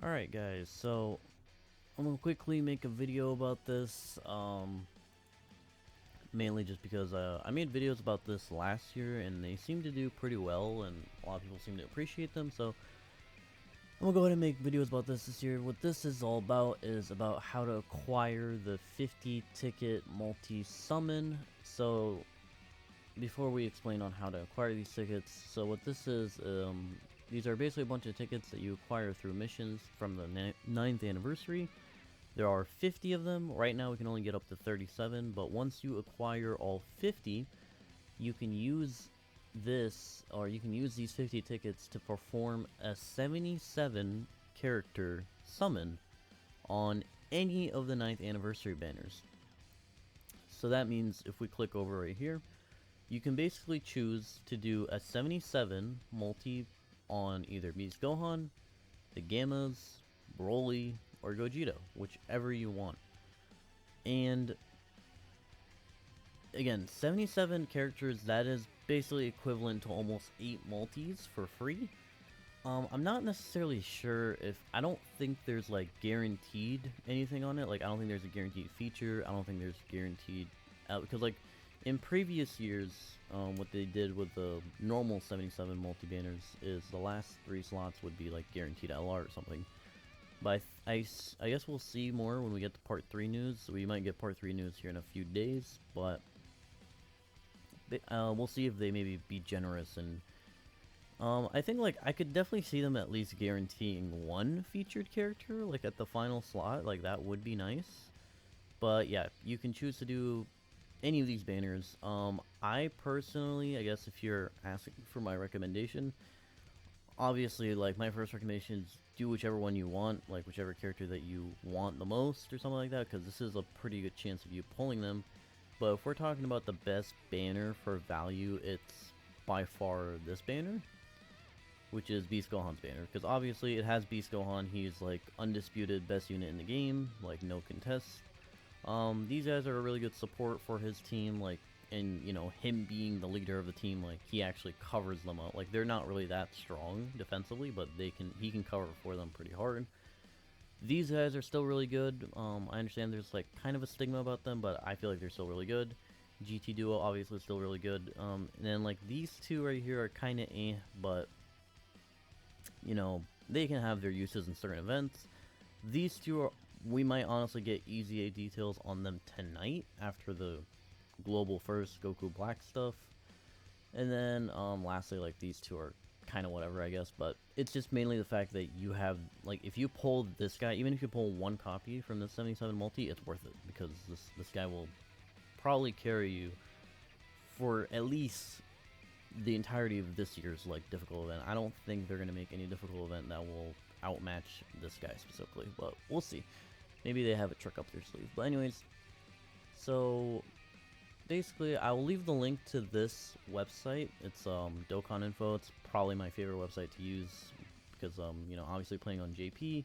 Alright guys, so I'm gonna quickly make a video about this, mainly just because I made videos about this last year and they seem to do pretty well and a lot of people seem to appreciate them, so I'm gonna go ahead and make videos about this year. What this is all about is about how to acquire the 50 ticket multi-summon. So before we explain on how to acquire these tickets, so what this is, these are basically a bunch of tickets that you acquire through missions from the 9th anniversary. There are 50 of them. Right now we can only get up to 37, but once you acquire all 50, you can use this, or you can use these 50 tickets to perform a 77 character summon on any of the 9th anniversary banners. So that means if we click over right here, you can basically choose to do a 77 multi on either Beast Gohan, the Gammas, Broly, or Gogeta, whichever you want. And again, 77 characters, that is basically equivalent to almost 8 multis for free. I'm not necessarily sure if, I don't think there's like guaranteed anything on it. Like I don't think there's a guaranteed feature. I don't think there's guaranteed because like in previous years, what they did with the normal 77 multi banners is the last 3 slots would be like guaranteed LR or something. But I guess we'll see more when we get to part 3 news. So we might get part 3 news here in a few days, but we'll see if they maybe be generous. And I think like I could definitely see them at least guaranteeing 1 featured character like at the final slot. Like that would be nice. But yeah, you can choose to do any of these banners. I personally, I guess if you're asking for my recommendation, obviously like my first recommendation is do whichever one you want, like whichever character that you want the most or something like that, because this is a pretty good chance of you pulling them. But if we're talking about the best banner for value, it's by far this banner, which is Beast Gohan's banner, because obviously it has Beast Gohan. He's like undisputed best unit in the game, like no contest. These guys are a really good support for his team, like, and you know, him being the leader of the team, like he actually covers them out. Like they're not really that strong defensively, but he can cover for them pretty hard. These guys are still really good. I understand there's like kind of a stigma about them, but I feel like they're still really good. GT Duo obviously still really good. And then like these two right here are kind of but you know, they can have their uses in certain events. These two are, we might honestly get EZA details on them tonight after the Global First Goku Black stuff. And then lastly, like these two are kind of whatever, I guess, but it's just mainly the fact that you have, like, if you pull this guy, even if you pull 1 copy from the 77 multi, it's worth it, because this guy will probably carry you for at least the entirety of this year's like difficult event. I don't think they're gonna make any difficult event that will outmatch this guy specifically, but we'll see. Maybe they have a trick up their sleeve. But anyways, so basically I'll leave the link to this website. It's Dokkan Info. It's probably my favorite website to use because you know, obviously playing on JP,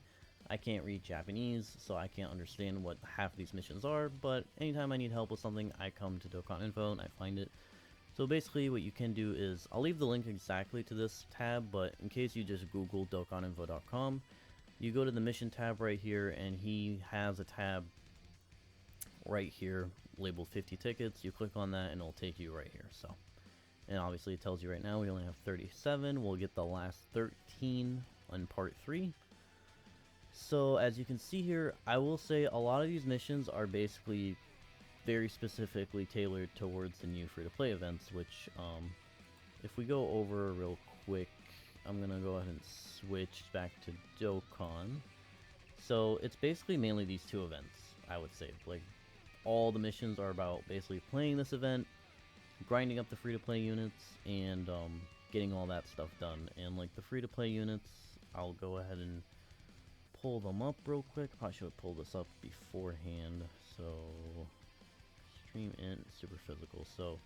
I can't read Japanese, so I can't understand what half of these missions are, but anytime I need help with something, I come to Dokkan Info and I find it. So basically what you can do is, I'll leave the link exactly to this tab, but in case you just Google dokkaninfo.com, you go to the mission tab right here, and he has a tab right here labeled 50 tickets. You click on that and it'll take you right here. So, and obviously it tells you right now we only have 37. We'll get the last 13 on part 3. So as you can see here, I will say a lot of these missions are basically very specifically tailored towards the new free-to-play events, which if we go over real quick, I'm gonna go ahead and switch back to Dokkan. So it's basically mainly these 2 events, I would say. Like, all the missions are about basically playing this event, grinding up the free-to-play units, and getting all that stuff done. And like the free-to-play units, I'll go ahead and pull them up real quick. Probably should have pulled this up beforehand. So Extreme Int, Super Physical. So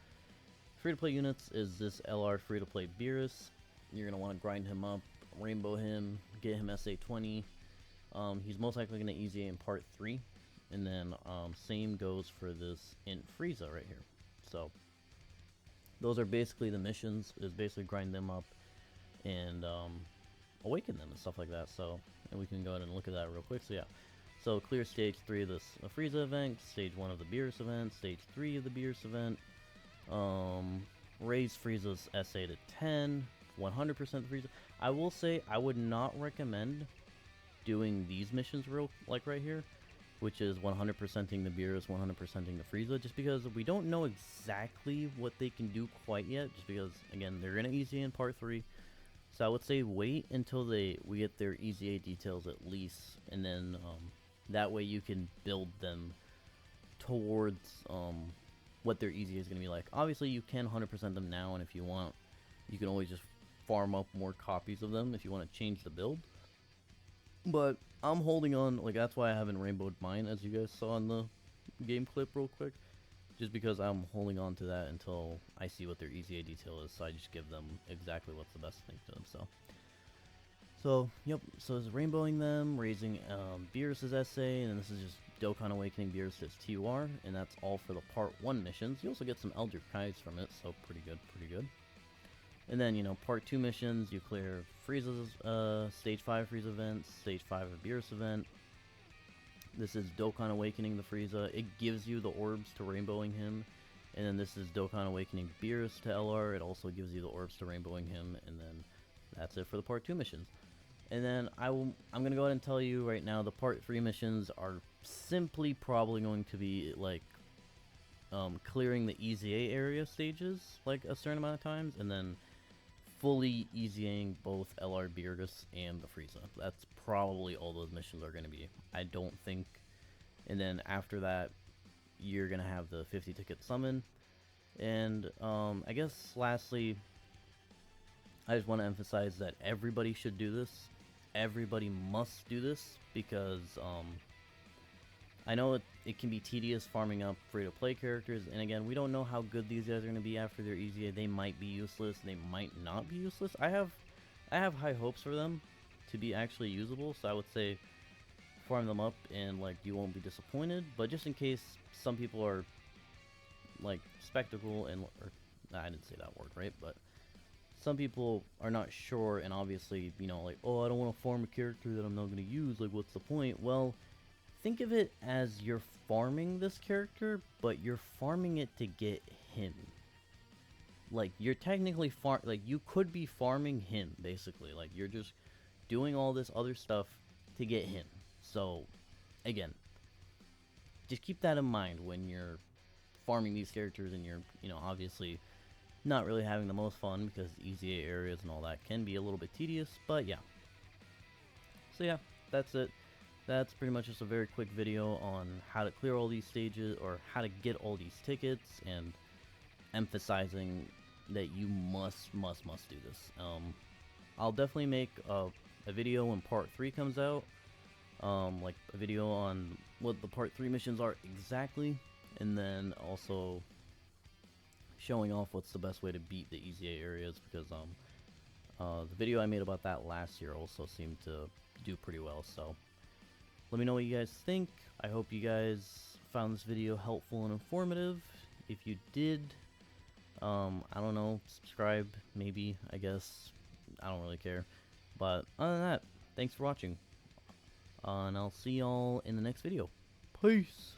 free-to-play units is this LR free-to-play Beerus. You're going to want to grind him up, rainbow him, get him SA20. He's most likely going to EZA in part 3. And then same goes for this Int Frieza right here. So those are basically the missions, is basically grind them up and awaken them and stuff like that. So, and we can go ahead and look at that real quick. So yeah, so clear stage 3 of this Frieza event, stage 1 of the Beerus event, stage 3 of the Beerus event. Raise Frieza's SA to 10, 100% Frieza. I will say I would not recommend doing these missions right here, which is 100%ing the Beerus, 100%ing the Frieza, just because we don't know exactly what they can do quite yet, just because, again, they're going to EZA in part 3. So I would say wait until we get their EZA details at least, and then that way you can build them towards what their EZA is going to be like. Obviously, you can 100% them now, and if you want, you can always just farm up more copies of them if you want to change the build. But I'm holding on, like, that's why I haven't rainbowed mine, as you guys saw in the game clip real quick. Just because I'm holding on to that until I see what their EZA detail is, so I just give them exactly what's the best thing to them, So, yep, so it's rainbowing them, raising Beerus' SA, and then this is just Dokkan Awakening Beerus' TUR, and that's all for the Part 1 missions. You also get some Elder Kais from it, so pretty good, pretty good. And then, you know, Part 2 missions, you clear Frieza's Stage 5 Frieza event, Stage 5 of Beerus event. This is Dokkan Awakening the Frieza. It gives you the orbs to rainbowing him. And then this is Dokkan Awakening Beerus to LR. It also gives you the orbs to rainbowing him. And then that's it for the Part 2 missions. And then I'm going to go ahead and tell you right now, the Part 3 missions are simply probably going to be, like, clearing the EZA area stages, like, a certain amount of times. And then fully EZAing both LR Beerus and the Frieza. That's probably all those missions are going to be. I don't think. And then after that, you're going to have the 50 ticket summon. And I guess lastly, I just want to emphasize that everybody should do this. Everybody must do this because I know it can be tedious farming up free-to-play characters, and again, we don't know how good these guys are going to be after their EZA. They might be useless, they might not be useless. I have high hopes for them to be actually usable, so I would say farm them up and, like, you won't be disappointed. But just in case some people are, like, spectacle and, I didn't say that word, right? But some people are not sure, and obviously, you know, like, oh, I don't want to farm a character that I'm not going to use, like, what's the point? Well, think of it as you're farming this character, but you're farming it to get him. Like, you're technically like, you could be farming him, basically. Like, you're just doing all this other stuff to get him. So, again, just keep that in mind when you're farming these characters and you're, you know, obviously not really having the most fun because EZA areas and all that can be a little bit tedious, but yeah. So yeah, that's it. That's pretty much just a very quick video on how to clear all these stages, or how to get all these tickets, and emphasizing that you must do this. I'll definitely make a video when Part 3 comes out, like a video on what the Part 3 missions are exactly, and then also showing off what's the best way to beat the EZA areas, because the video I made about that last year also seemed to do pretty well, so let me know what you guys think. I hope you guys found this video helpful and informative. If you did, I don't know, subscribe, maybe, I guess. I don't really care. But other than that, thanks for watching. And I'll see y'all in the next video. Peace!